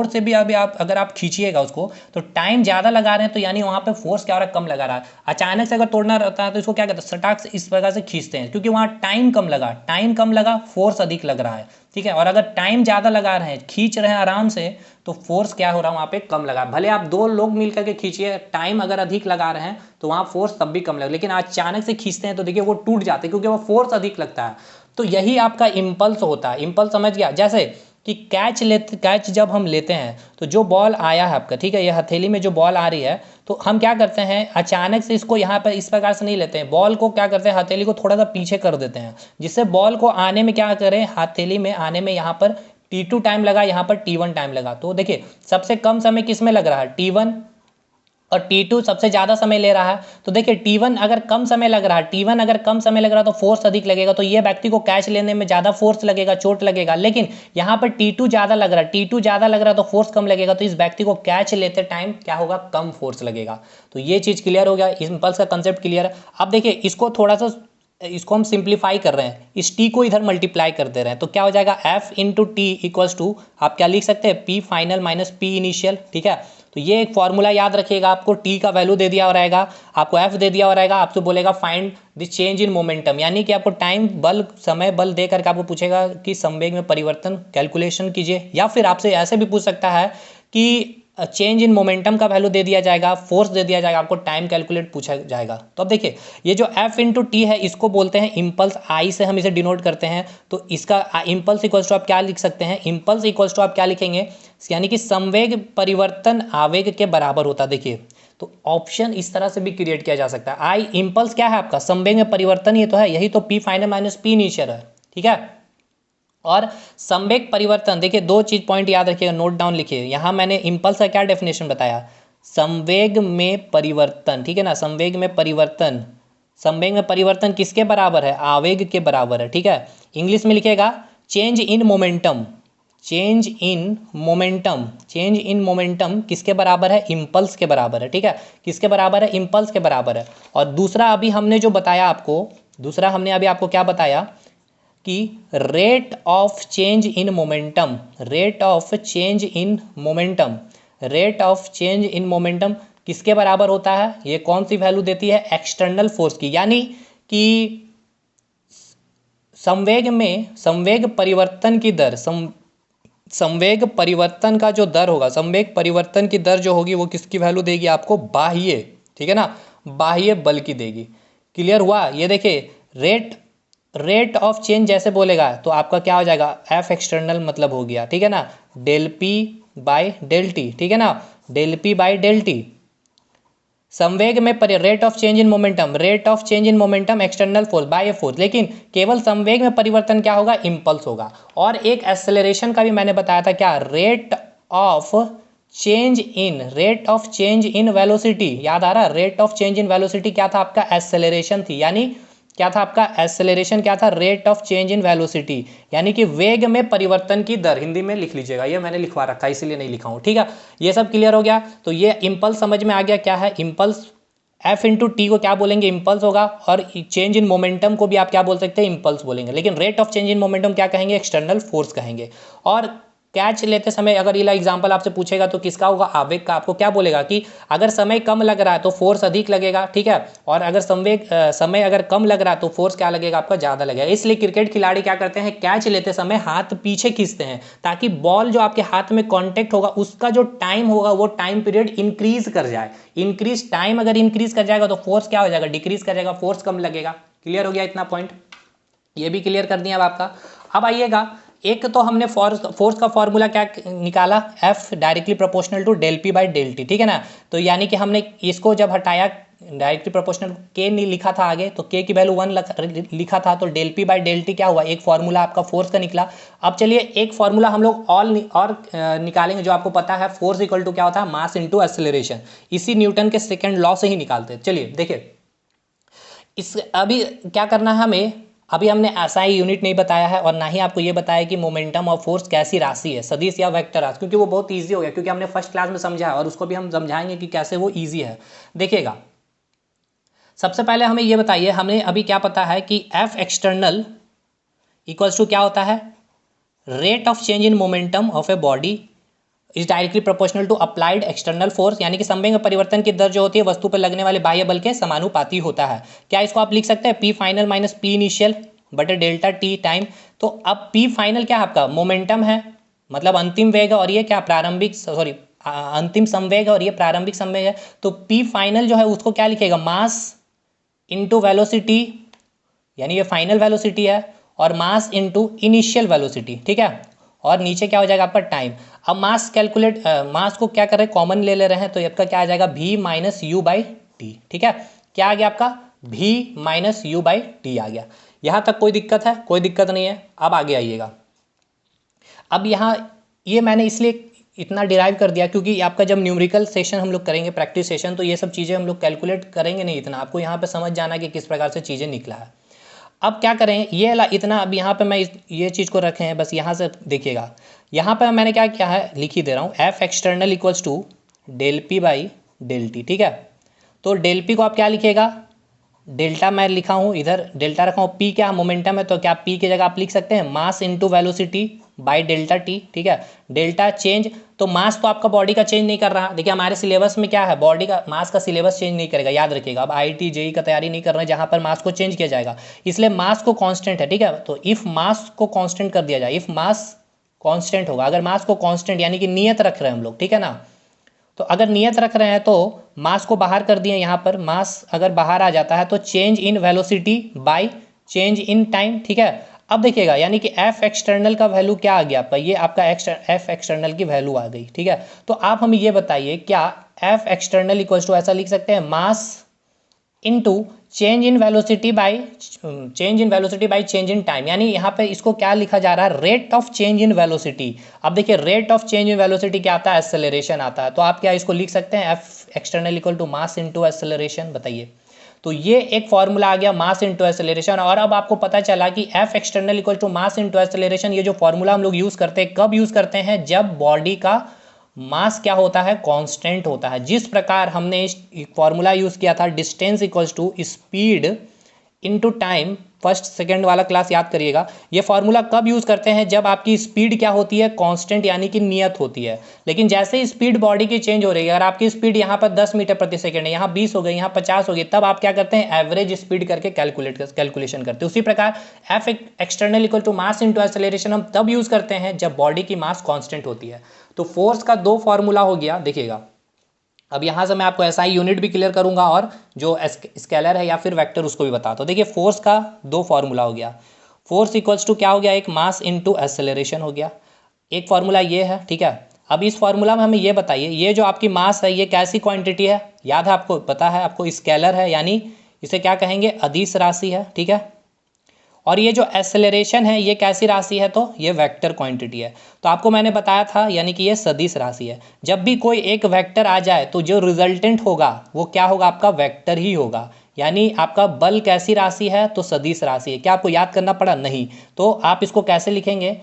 से भी अभी आप अगर आप खींचिएगा उसको तो टाइम ज्यादा लगा रहे हैं, तो यानी वहां पे फोर्स क्या हो रहा है, कम लगा रहा है। अचानक से अगर तोड़ना रहता है तो इसको क्या कहते हैं, सटाक से इस प्रकार से खींचते हैं, क्योंकि वहां टाइम कम लगा, फोर्स अधिक लग रहा है। ठीक है, और अगर टाइम ज्यादा लगा रहे हैं, खींच रहे हैं आराम से, तो फोर्स क्या हो रहा है, वहां पे कम लगा। भले आप दो लोग मिलकर के खींचिए, टाइम अगर अधिक लगा रहे हैं तो वहां फोर्स तब भी कम लगा, लेकिन अचानक से खींचते हैं तो देखिए वो टूट जाते हैं क्योंकि वो फोर्स अधिक लगता है। तो यही आपका इम्पल्स होता है। इम्पल्स समझ गया, जैसे कि कैच जब हम लेते हैं तो जो बॉल आया है आपका, ठीक है, ये हथेली में जो बॉल आ रही है, तो हम क्या करते हैं, अचानक से इसको यहाँ पर इस प्रकार से नहीं लेते हैं, बॉल को क्या करते हैं, हथेली को थोड़ा सा पीछे कर देते हैं, जिससे बॉल को आने में क्या करें, हथेली में आने में यहाँ पर T2 टाइम लगा, यहाँ पर T1 टाइम लगा। तो देखिए सबसे कम समय किस में लग रहा है, T1, और T2 सबसे ज्यादा समय ले रहा है। तो देखिए T1 अगर कम समय लग रहा है तो फोर्स अधिक लगेगा, तो ये व्यक्ति को कैच लेने में ज्यादा फोर्स लगेगा, चोट लगेगा। लेकिन यहाँ पर T2 ज्यादा लग रहा है तो फोर्स कम लगेगा, तो इस व्यक्ति को कैच लेते टाइम क्या होगा, कम फोर्स लगेगा। तो ये चीज क्लियर हो गया, इम्पल्स का कंसेप्ट क्लियर है। अब देखिए इसको हम सिंप्लीफाई कर रहे हैं, इस टी को इधर मल्टीप्लाई कर दे रहे हैं, तो क्या हो जाएगा, F into T equals to, आप क्या लिख सकते हैं, P final minus P initial. ठीक है, तो ये एक फॉर्मूला याद रखिएगा, आपको टी का वैल्यू दे दिया हो रहेगा, आपको एफ दे दिया हो रहेगा, आपसे बोलेगा find the change in momentum, यानी कि आपको टाइम बल समय बल दे करके आपको पूछेगा कि संवेग में परिवर्तन कैलकुलेशन कीजिए, या फिर आपसे ऐसे भी पूछ सकता है कि चेंज इन मोमेंटम का वैल्यू दे दिया जाएगा, फोर्स दे दिया जाएगा, आपको टाइम कैलकुलेट पूछा जाएगा। तो अब देखिए ये जो एफ इंटू टी है इसको बोलते हैं इम्पल्स, आई से हम इसे डिनोट करते हैं। तो इसका इम्पल्स इक्वल्स टू आप क्या लिख सकते हैं, इम्पल्स इक्वल्स टू आप क्या लिखेंगे, यानी कि संवेग परिवर्तन आवेग के बराबर होता है। देखिए तो ऑप्शन इस तरह से भी क्रिएट किया जा सकता है, आई इम्पल्स क्या है आपका, संवेग में परिवर्तन ये तो है, यही तो P final minus P initial है। ठीक है, और संवेग परिवर्तन, देखिए दो चीज पॉइंट याद रखिएगा, नोट डाउन लिखिए, यहां मैंने इम्पल्स का क्या डेफिनेशन बताया, संवेग में परिवर्तन। ठीक है ना, संवेग में परिवर्तन किसके बराबर है, आवेग के बराबर है। ठीक है, इंग्लिश में लिखिएगा चेंज इन मोमेंटम किसके बराबर है, इम्पल्स के बराबर है। ठीक है, किसके बराबर है, इम्पल्स के बराबर है। और दूसरा अभी हमने जो बताया आपको, अभी आपको क्या बताया कि rate of change in momentum किसके बराबर होता है, ये कौन सी वैल्यू देती है, एक्सटर्नल फोर्स की, यानी कि संवेग परिवर्तन की दर, संवेग परिवर्तन का जो दर होगा, संवेग परिवर्तन की दर जो होगी वो किसकी वैल्यू देगी आपको, बाह्य, ठीक है ना, बाह्य बल की देगी। क्लियर हुआ, ये देखिए रेट ऑफ चेंज जैसे बोलेगा तो आपका क्या हो जाएगा, एफ एक्सटर्नल मतलब हो गया। ठीक है ना, del P by del T, ठीक है ना, del P by del T. संवेग में rate of change in momentum external force by a force, लेकिन केवल संवेग में परिवर्तन क्या होगा, इम्पल्स होगा। और एक एक्सेलरेशन का भी मैंने बताया था, क्या, rate of change in velocity, याद आ रहा, rate of change in velocity क्या था आपका, एक्सेलरेशन थी, यानी क्या था आपका एक्सेलरेशन, क्या था, rate of change in velocity, यानी कि वेग में परिवर्तन की दर, हिंदी में लिख लीजिएगा, ये मैंने लिखवा रखा है इसीलिए नहीं लिखा हूं। ठीक है, ये सब क्लियर हो गया। तो ये इम्पल्स समझ में आ गया क्या है इम्पल्स, एफ इंटू टी को क्या बोलेंगे, इम्पल्स होगा, और चेंज इन मोमेंटम को भी आप क्या बोल सकते हैं, इम्पल्स बोलेंगे, लेकिन rate of change in momentum क्या कहेंगे, एक्सटर्नल फोर्स कहेंगे। और कैच लेते समय अगर ये एग्जांपल आपसे पूछेगा तो किसका होगा, आवेग का। आपको क्या बोलेगा कि अगर समय कम लग रहा है तो फोर्स अधिक लगेगा, ठीक है, और अगर समय अगर कम लग रहा है तो फोर्स क्या लगेगा आपका, ज़्यादा लगेगा। इसलिए क्रिकेट खिलाड़ी क्या करते हैं, कैच लेते समय हाथ पीछे खींचते हैं ताकि बॉल जो आपके हाथ में कॉन्टेक्ट होगा उसका जो टाइम होगा वो टाइम पीरियड इंक्रीज कर जाए। इंक्रीज टाइम अगर इंक्रीज कर जाएगा तो फोर्स क्या हो जाएगा, डिक्रीज कर जाएगा, फोर्स कम लगेगा। क्लियर हो गया इतना पॉइंट, ये भी क्लियर कर दिया अब आपका। अब आइएगा, एक तो हमने फोर्स का फॉर्मूला क्या निकाला, F directly proportional to del P by del T, ठीक है ना। तो यानी कि हमने इसको जब हटाया, डायरेक्टली प्रोपोर्शनल के नहीं लिखा था आगे, तो के की वैल्यू 1 लिखा था, तो del P by del T क्या हुआ, एक फॉर्मूला आपका फोर्स का निकला। अब चलिए एक फॉर्मूला हम लोग और निकालेंगे जो आपको पता है, फोर्स इक्वल टू क्या होता है, मास इंटू एक्सेलरेशन। इसी न्यूटन के सेकेंड लॉ से ही निकालते हैं। चलिए देखिए, इस अभी क्या करना है हमें, अभी हमने एसआई यूनिट नहीं बताया है और ना ही आपको ये बताया कि मोमेंटम और फोर्स कैसी राशि है, सदिश या वेक्टर राशि, क्योंकि वो बहुत इजी हो गया, क्योंकि हमने फर्स्ट क्लास में समझा है और उसको भी हम समझाएंगे कि कैसे वो इजी है। देखिएगा, सबसे पहले हमें ये बताइए, हमें अभी क्या पता है कि एफ एक्सटर्नल इक्वल्स टू क्या होता है, rate of change in momentum of a body is directly proportional to applied external force, यानी कि संवेग में परिवर्तन की दर जो होती है वस्तु पर लगने वाले बाह्य बल के समानुपाती होता है। क्या इसको आप लिख सकते हैं, P final minus P initial बटे डेल्टा टी टाइम। तो अब पी फाइनल क्या आपका मोमेंटम है, मतलब अंतिम वेग है, और ये क्या प्रारंभिक, सॉरी अंतिम संवेग है और ये प्रारंभिक संवेग है। तो पी फाइनल जो है उसको क्या लिखेगा, मास इंटू वेलोसिटी, यानी ये फाइनल वेलोसिटी है, और मास इंटू इनिशियल वेलोसिटी, ठीक है, और नीचे क्या हो जाएगा आपका टाइम। अब मास कैलकुलेट, मास को क्या कर रहे हैं, कॉमन ले रहे हैं, तो आपका क्या आ जाएगा, v minus u by t, ठीक है। क्या आ गया आपका, v minus u by t आ गया। यहाँ तक कोई दिक्कत है, कोई दिक्कत नहीं है। अब आगे आइएगा, अब यहाँ ये मैंने इसलिए इतना डिराइव कर दिया क्योंकि आपका जब न्यूमेरिकल सेशन हम लोग करेंगे, प्रैक्टिस सेशन, तो ये सब चीज़ें हम लोग कैलकुलेट करेंगे नहीं इतना, आपको यहाँ पे समझ जाना कि किस प्रकार से चीज़ें निकला है। अब क्या करें, ये इतना, अब यहाँ पे मैं ये चीज़ को रखे हैं, बस यहाँ से देखिएगा, यहाँ पे मैंने क्या किया है, लिख ही दे रहा हूँ, F external equals to del P by del T, ठीक है। तो डेल पी को आप क्या लिखिएगा, डेल्टा मैं लिखा हूँ इधर, डेल्टा रखा हूँ, पी क्या मोमेंटम है, तो क्या पी की जगह आप लिख सकते हैं मास into velocity by delta T, ठीक है। डेल्टा चेंज, तो मास तो आपका बॉडी का चेंज नहीं कर रहा, देखिए हमारे सिलेबस में क्या है, बॉडी का मास का सिलेबस चेंज नहीं करेगा, याद रखिएगा। अब आईआईटी जेईई का तैयारी नहीं कर रहे हैं जहाँ पर मास को चेंज किया जाएगा, इसलिए मास को कांस्टेंट है, ठीक है। तो इफ मास को कांस्टेंट कर दिया जाए, इफ मास कांस्टेंट होगा, अगर मास को कांस्टेंट यानी कि नियत रख रहे हैं हम लोग, ठीक है ना, तो अगर नियत रख रहे हैं तो मास को बाहर कर दिए, यहाँ पर मास अगर बाहर आ जाता है तो change in velocity by change in time, ठीक है। अब देखिएगा, यानी कि एफ एक्सटर्नल का वैल्यू क्या आ गया आपका, ये आपका एफ एक्सटर्नल की वैल्यू आ गई, ठीक है। तो आप हमें ये बताइए, क्या एफ एक्सटर्नल इक्वल्स टू ऐसा लिख सकते हैं, mass into change in velocity by change in time, यानी यहाँ पे इसको क्या लिखा जा रहा है, rate of change in velocity. अब देखिए rate of change in velocity क्या आता है, एक्सेलरेशन आता है, तो आप क्या इसको लिख सकते हैं, F external equal to mass into acceleration, बताइए। तो ये एक फॉर्मूला आ गया, मास इंटू एक्सेलरेशन। और अब आपको पता चला कि F external equal to mass into acceleration, ये जो फॉर्मूला हम लोग यूज़ करते हैं, कब यूज़ करते हैं, जब बॉडी का मास क्या होता है, कांस्टेंट होता है। जिस प्रकार हमने फॉर्मूला यूज़ किया था, distance equals to speed into time, first second वाला क्लास याद करिएगा। ये फॉर्मूला कब यूज़ करते हैं, जब आपकी स्पीड क्या होती है, कांस्टेंट यानी कि नियत होती है। लेकिन जैसे ही स्पीड बॉडी की चेंज हो रही है, अगर आपकी स्पीड यहाँ पर 10 मीटर प्रति सेकंड है, यहाँ 20 हो गई, यहाँ 50 हो गई, तब आप क्या करते हैं, एवरेज स्पीड करके कैलकुलेशन करते हैं। उसी प्रकार F external equal to mass into acceleration हम तब यूज़ करते हैं जब बॉडी की मास कॉन्स्टेंट होती है। तो फोर्स का दो फॉर्मूला हो गया, देखिएगा। अब यहाँ से मैं आपको एसआई यूनिट भी क्लियर करूंगा और जो स्केलर है या फिर वेक्टर उसको भी बताता हूँ। देखिए फोर्स का दो फॉर्मूला हो गया, फोर्स इक्वल्स टू क्या हो गया, एक मास इंटू एक्सेलरेशन हो गया, एक फॉर्मूला ये है, ठीक है। अब इस फॉर्मूला में हमें ये बताइए, ये जो आपकी मास है ये कैसी क्वांटिटी है, याद है आपको, पता है आपको, स्केलर है, यानी इसे क्या कहेंगे, अदिश राशि है, ठीक है। और ये जो एक्सेलरेशन है ये कैसी राशि है, तो ये वेक्टर क्वांटिटी है। तो आपको मैंने बताया था, यानी कि ये सदिश राशि है। जब भी कोई एक वेक्टर आ जाए तो जो रिजल्टेंट होगा वो क्या होगा, आपका वेक्टर ही होगा। यानी आपका बल कैसी राशि है, तो सदिश राशि है। क्या आपको याद करना पड़ा, नहीं। तो आप इसको कैसे लिखेंगे,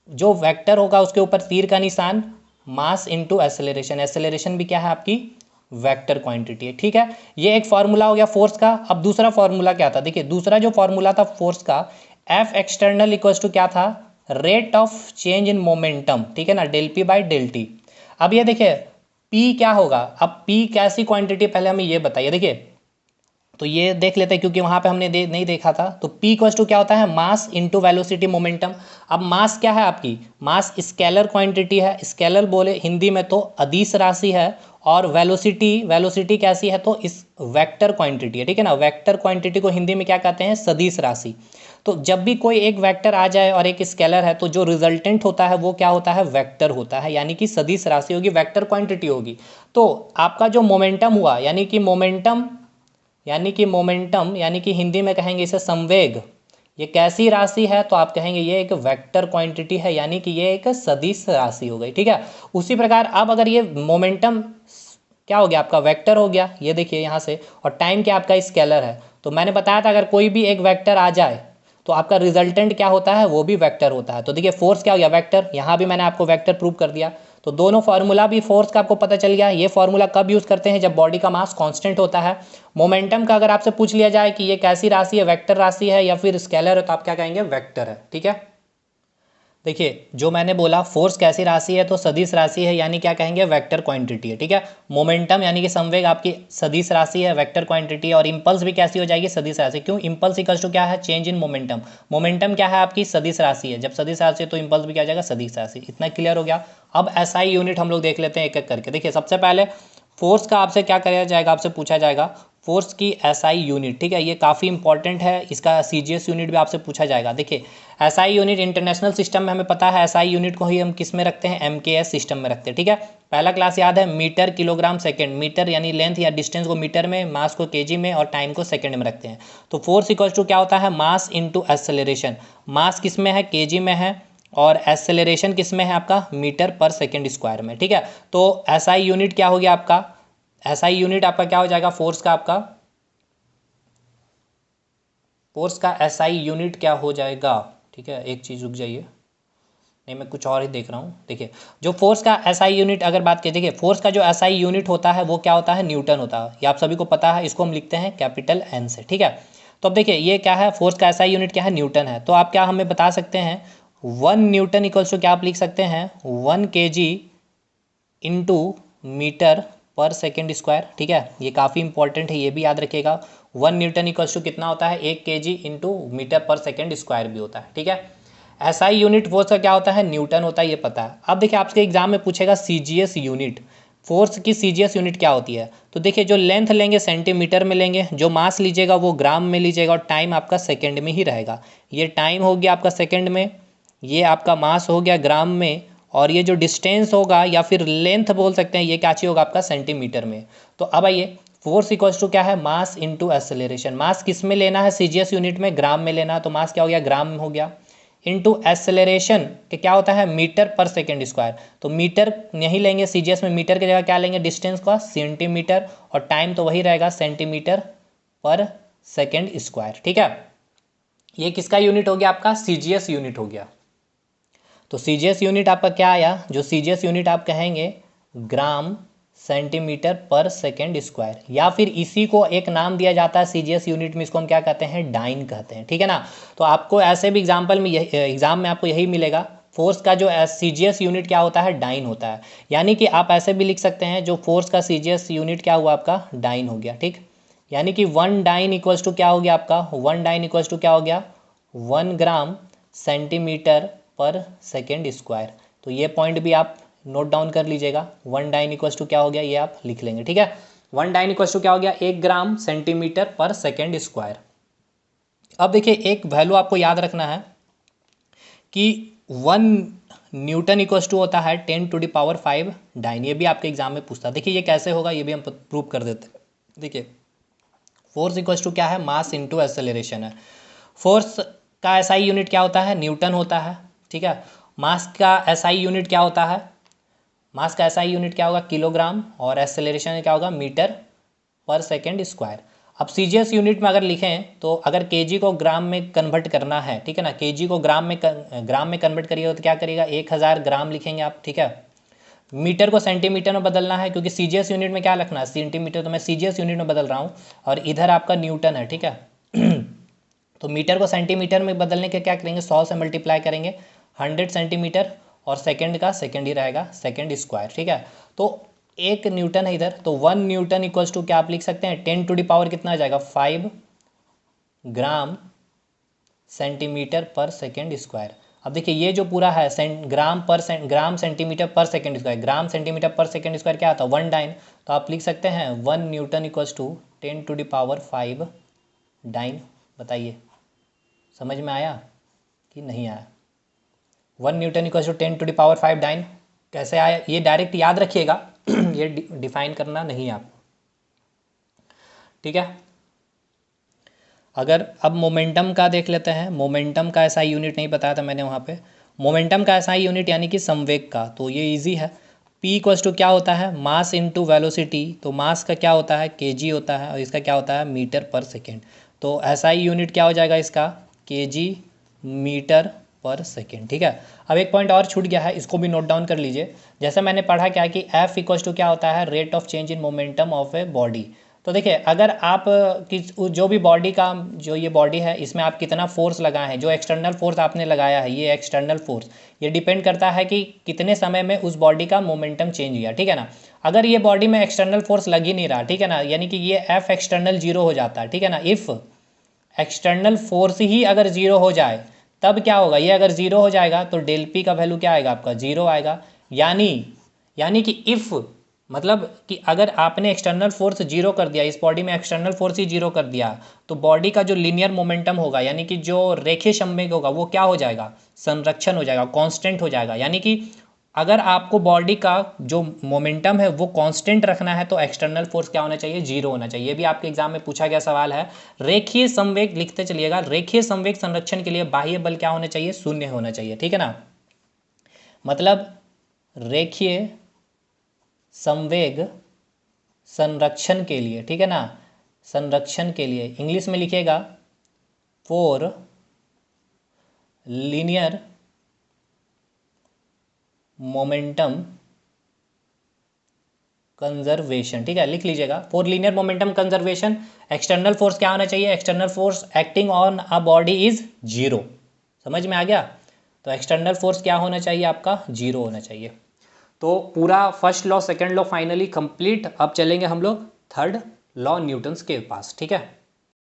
जो वेक्टर होगा उसके ऊपर तीर का निशान, मास इंटू एक्सेलरेशन, एक्सेलरेशन भी क्या है आपकी वेक्टर क्वांटिटी है, ठीक है। ये एक फॉर्मूला हो गया फोर्स का। अब दूसरा फॉर्मूला क्या था, देखिए दूसरा जो फॉर्मूला था फोर्स का, एफ एक्सटर्नल इक्वल्स टू क्या था, rate of change in momentum, ठीक है ना, del P by del T. अब ये देखिए पी क्या होगा, अब पी कैसी क्वांटिटी पहले हमें ये बताइए। देखिए तो ये देख लेते हैं क्योंकि वहाँ पे हमने नहीं देखा था। तो P इक्वल्स टू क्या होता है, मास इंटू वेलोसिटी मोमेंटम। अब मास क्या है आपकी, मास स्केलर क्वांटिटी है, स्केलर बोले हिंदी में तो अदिश राशि है, और वेलोसिटी कैसी है, तो इस वेक्टर क्वांटिटी है, ठीक है ना। वेक्टर क्वांटिटी को हिंदी में क्या कहते हैं, सदिश राशि। तो जब भी कोई एक वेक्टर आ जाए और एक स्केलर है तो जो रिजल्टेंट होता है वो क्या होता है, वेक्टर होता है, यानी कि सदिश राशि होगी, वेक्टर क्वांटिटी होगी। तो आपका जो मोमेंटम हुआ, यानी कि मोमेंटम यानी कि हिंदी में कहेंगे इसे संवेग, ये कैसी राशि है, तो आप कहेंगे ये एक वेक्टर क्वांटिटी है, यानी कि ये एक सदिश राशि हो गई, ठीक है। उसी प्रकार अब अगर ये मोमेंटम क्या हो गया आपका, वेक्टर हो गया, ये देखिए यहाँ से, और टाइम क्या आपका स्केलर है। तो मैंने बताया था अगर कोई भी एक वेक्टर आ जाए तो आपका रिजल्टेंट क्या होता है, वो भी वेक्टर होता है। तो देखिए फोर्स क्या हो गया, वेक्टर, यहाँ भी मैंने आपको वेक्टर प्रूव कर दिया। तो दोनों फार्मूला भी फोर्स का आपको पता चल गया। ये फार्मूला कब यूज़ करते हैं, जब बॉडी का मास कांस्टेंट होता है। मोमेंटम का अगर आपसे पूछ लिया जाए कि ये कैसी राशि है, वेक्टर राशि है या फिर स्केलर है, तो आप क्या कहेंगे, वेक्टर है, ठीक है। देखिए जो मैंने बोला फोर्स कैसी राशि है, तो सदिश राशि है, यानी क्या कहेंगे, वेक्टर क्वांटिटी है, ठीक है। मोमेंटम यानी कि संवेग आपकी सदिश राशि है, वेक्टर क्वांटिटी, और इंपल्स भी कैसी हो जाएगी, सदिश राशि। क्यों, इंपल्स इक्वल्स टू क्या है, चेंज इन मोमेंटम। मोमेंटम क्या है आपकी, सदिश राशि है, जब सदिश राशि है तो इंपल्स भी क्या हो जाएगा, सदिश राशि। इतना क्लियर हो गया। अब एसआई यूनिट हम लोग देख लेते हैं एक एक करके। देखिए सबसे पहले फोर्स का आपसे क्या कराया जाएगा, आपसे पूछा जाएगा फोर्स की एसआई यूनिट, ठीक है। ये काफ़ी इंपॉर्टेंट है, इसका सीजीएस यूनिट भी आपसे पूछा जाएगा। देखिए एसआई यूनिट इंटरनेशनल सिस्टम में हमें पता है, एसआई यूनिट को ही हम किस में रखते हैं, एमकेएस सिस्टम में रखते हैं, ठीक है। पहला क्लास याद है, मीटर किलोग्राम सेकंड, मीटर यानी लेंथ या डिस्टेंस को मीटर में, मास को केजी में, और टाइम को सेकंड में रखते हैं। तो फोर्स इक्वल्स टू क्या होता है, मास इंटू एक्सेलरेशन। मास किस में है, केजी में है, और एक्सेलरेशन किस में है आपका, मीटर पर सेकेंड स्क्वायर में, ठीक है। तो एसआई यूनिट क्या हो गया आपका, एसआई यूनिट आपका क्या हो जाएगा, फोर्स का एसआई यूनिट क्या हो जाएगा, ठीक है। एक चीज़ रुक जाइए, नहीं मैं कुछ और ही देख रहा हूँ। देखिए जो फोर्स का एसआई यूनिट अगर बात करें, देखिए फोर्स का जो एसआई यूनिट होता है वो क्या होता है, न्यूटन होता है, ये आप सभी को पता है। इसको हम लिखते हैं कैपिटल एन से, ठीक है। तो अब देखिए ये क्या है, फोर्स का एसआई यूनिट क्या है, न्यूटन है। तो आप क्या हमें बता सकते हैं, 1 न्यूटन इक्वल्स टू क्या आप लिख सकते हैं, 1 kg इंटू मीटर पर सेकेंड स्क्वायर, ठीक है। ये काफ़ी इंपॉर्टेंट है, ये भी याद रखिएगा। 1 न्यूटन इक्वल्स टू कितना होता है, 1 kg इंटू मीटर पर सेकेंड स्क्वायर भी होता है, ठीक है। एसआई यूनिट फोर्स का क्या होता है, न्यूटन होता है, ये पता है। अब देखिए आपके एग्जाम में पूछेगा सीजीएस यूनिट, फोर्स की सीजीएस यूनिट क्या होती है। तो देखिए जो लेंथ लेंगे सेंटीमीटर में लेंगे, जो मास लीजिएगा वो ग्राम में लीजिएगा, और टाइम आपका सेकेंड में ही रहेगा। ये टाइम हो गया आपका सेकेंड में, ये आपका मास हो गया ग्राम में, और ये जो डिस्टेंस होगा या फिर लेंथ बोल सकते हैं, ये क्या चीज़ होगा आपका, सेंटीमीटर में। तो अब आइए फोर्स इक्वल्स टू क्या है, मास इंटू एक्सेलरेशन। मास किस में लेना है, सीजीएस यूनिट में, ग्राम में लेना है, तो मास क्या हो गया, ग्राम में हो गया, इंटू एक्सेलरेशन के क्या होता है, मीटर पर सेकेंड स्क्वायर। तो मीटर नहीं लेंगे सीजीएस में, मीटर की जगह क्या लेंगे, डिस्टेंस का, सेंटीमीटर, और टाइम तो वही रहेगा, सेंटीमीटर पर सेकेंड स्क्वायर, ठीक है। ये किसका यूनिट हो गया आपका, सीजीएस यूनिट हो गया। तो सीजीएस यूनिट आपका क्या आया, जो सीजीएस यूनिट आप कहेंगे ग्राम सेंटीमीटर पर सेकेंड स्क्वायर, या फिर इसी को एक नाम दिया जाता है सीजीएस यूनिट में, इसको हम क्या कहते हैं, डाइन कहते हैं, ठीक है ना। तो आपको ऐसे भी एग्जाम्पल में एग्जाम में आपको यही मिलेगा, फोर्स का जो सीजीएस यूनिट क्या होता है, डाइन होता है। यानी कि आप ऐसे भी लिख सकते हैं, जो फोर्स का सीजीएस यूनिट क्या हुआ आपका, डाइन हो गया, ठीक। यानी कि 1 डाइन इक्वल्स टू क्या हो गया आपका, 1 डाइन इक्वल्स टू क्या हो गया, 1 ग्राम सेंटीमीटर पर सेकेंड स्क्वायर। तो ये पॉइंट भी आप नोट डाउन कर लीजिएगा। 1 डाइन इक्वल्स टू क्या हो गया, ये आप लिख लेंगे, ठीक है। 1 डाइन इक्वल्स टू क्या हो गया, 1 ग्राम सेंटीमीटर पर सेकेंड स्क्वायर। अब देखिए एक वैल्यू आपको याद रखना है कि 1 न्यूटन इक्वल्स टू होता है 10⁵ डाइन। ये भी आपके एग्जाम में पूछता है। देखिए ये कैसे होगा, ये भी हम प्रूव कर देते हैं। देखिए फोर्स इक्वल्स टू क्या है, मास इंटू एक्सेलरेशन है। फोर्स का एसआई यूनिट क्या होता है, न्यूटन होता है, ठीक है। मास का एसआई यूनिट क्या होता है, मास का एसआई यूनिट क्या होगा, किलोग्राम, और एक्सेलरेशन क्या होगा, मीटर पर सेकेंड स्क्वायर। अब सीजीएस यूनिट में अगर लिखें तो अगर केजी को ग्राम में कन्वर्ट करना है, ठीक है ना, केजी को ग्राम में कन्वर्ट करिएगा तो क्या करिएगा, 1000 ग्राम लिखेंगे आप, ठीक है। मीटर को सेंटीमीटर में बदलना है, क्योंकि सीजीएस यूनिट में क्या रखना है, सेंटीमीटर, तो मैं सीजीएस यूनिट में बदल रहा हूँ, और इधर आपका न्यूटन है, ठीक है। तो मीटर को सेंटीमीटर में बदलने के क्या करेंगे, 100 से मल्टीप्लाई करेंगे, 100 सेंटीमीटर और सेकंड का सेकंड ही रहेगा, सेकंड स्क्वायर, ठीक है। तो 1 न्यूटन है इधर, तो 1 न्यूटन इक्वल्स टू क्या आप लिख सकते हैं, 10 टू द पावर कितना आ जाएगा, 5 ग्राम सेंटीमीटर पर सेकंड स्क्वायर। अब देखिए ये जो पूरा है ग्राम सेंटीमीटर पर सेकंड स्क्वायर, ग्राम सेंटीमीटर पर सेकंड स्क्वायर क्या आता है, 1 डाइन। तो आप लिख सकते हैं 1 newton equals to 10 to the power 5 dyne. बताइए समझ में आया कि नहीं आया। 1 newton equals to 10 to the power 5 dyne कैसे आया, ये डायरेक्ट याद रखिएगा ये डिफाइन करना नहीं है आपको, ठीक है। अगर अब मोमेंटम का देख लेते हैं, मोमेंटम का ऐसा यूनिट नहीं बताया था मैंने वहाँ पे। मोमेंटम का ऐसा यूनिट यानी कि संवेग का, तो ये इजी है। P इक्वल्स टू क्या होता है, मास इनटू वेलोसिटी। तो मास का क्या होता है, kg होता है, और इसका क्या होता है, मीटर पर सेकेंड। तो ऐसा ही यूनिट क्या हो जाएगा इसका, kg मीटर पर सेकेंड, ठीक है। अब एक पॉइंट और छूट गया है, इसको भी नोट डाउन कर लीजिए। जैसे मैंने पढ़ा क्या कि F इक्वल्स टू क्या होता है, rate of change in momentum of a body. तो देखिए अगर आप जो भी बॉडी का, जो ये बॉडी है इसमें आप कितना फोर्स लगाए हैं, जो एक्सटर्नल फोर्स आपने लगाया है, ये एक्सटर्नल फोर्स, ये डिपेंड करता है कि कितने समय में उस बॉडी का मोमेंटम चेंज हुआ, ठीक है ना। अगर ये बॉडी में एक्सटर्नल फोर्स लग ही नहीं रहा, ठीक है ना, यानी कि ये एफ एक्सटर्नल जीरो हो जाता है, ठीक है ना। इफ़ एक्सटर्नल फोर्स ही अगर जीरो हो जाए तब क्या होगा, ये अगर जीरो हो जाएगा तो डेल पी का वैल्यू क्या आएगा आपका, जीरो आएगा। यानी कि इफ़ मतलब कि अगर आपने एक्सटर्नल फोर्स जीरो कर दिया, इस बॉडी में एक्सटर्नल फोर्स ही जीरो कर दिया, तो बॉडी का जो लीनियर मोमेंटम होगा यानी कि जो रेखीय संवेग होगा वो क्या हो जाएगा, संरक्षण हो जाएगा, कांस्टेंट हो जाएगा। यानी कि अगर आपको बॉडी का जो मोमेंटम है वो कांस्टेंट रखना है तो एक्सटर्नल फोर्स क्या होना चाहिए, जीरो होना चाहिए। ये भी आपके एग्जाम में पूछा गया सवाल है। रेखीय संवेग लिखते चलिएगा, रेखीय संवेग संरक्षण के लिए बाह्य बल क्या होना चाहिए, शून्य होना चाहिए, ठीक है ना। मतलब रेखीय संवेग संरक्षण के लिए, ठीक है ना, संरक्षण के लिए इंग्लिश में लिखिएगा फॉर लीनियर मोमेंटम कंजर्वेशन, ठीक है, लिख लीजिएगा for linear momentum conservation external force क्या होना चाहिए, external force acting on a body is zero. समझ में आ गया। तो एक्सटर्नल फोर्स क्या होना चाहिए आपका, जीरो होना चाहिए। तो पूरा first law second law finally complete. अब चलेंगे हम लोग थर्ड लॉ न्यूटन्स के पास, ठीक है।